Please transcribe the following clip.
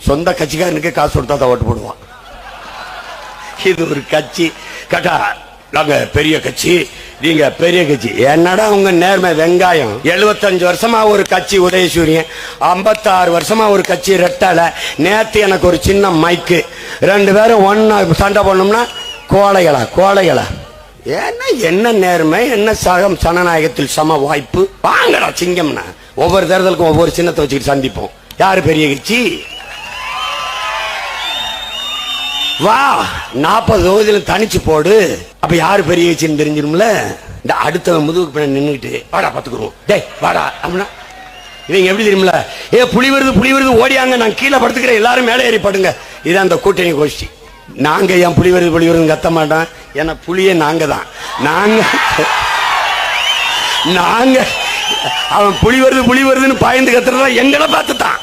சொந்த கட்சிக்காரனுக்கே காசு கொடுத்தா தான் ஓட்டு போடுவான். இது ஒரு கட்சி கேட்டா நாங்க பெரிய கட்சி, நீங்க பெரிய கட்சி. என்னடா உங்க நேர்மை வெங்காயம். 75 வருஷமா ஒரு கட்சி உதயசூரியன், 56 வருஷமா ஒரு கட்சி ரெட்டால. நேத்து எனக்கு ஒரு சின்ன மைக்கு, 2 பேரும் ஒன்னா சண்டை பண்ணோம்னா கோழைகளா. என்ன நேர்மை, என்ன சகம் சனநாயகத்தில் சம வாய்ப்பு. வாங்கடா சிங்கம்னா. ஒவ்வொரு தேர்தலுக்கும் ஒவ்வொரு சின்னத்தை வச்சுக்கிட்டு சந்திப்போம். யாரு பெரிய கட்சி? வா 40 தொகுதியில தனிச்சு போடு. அப்ப யாரு பெரிய கட்சின்னு தெரிஞ்சிரும்ல. இந்த அடுத்த முதுகுக்கு பின்னாடி நின்றுட்டு வாடா பாத்துக்குருவோம், டேய் வாடா அப்படின்னா இவங்க எப்படி தெரியுமில, புலி வருது ஓடியாங்க, நான் கீழே படுத்துக்கிறேன், எல்லாரும் மேலே ஏறி படுங்க. இது அந்த கூட்டணி கோஷ்டி. நாங்க ஏன் புலி வருது கத்த மாட்டோம். ஏன்னா புலியே நாங்க தான். நாங்க அவன் புலி வருதுன்னு பாய்ந்து கத்துறதா எங்களை பார்த்துட்டான்.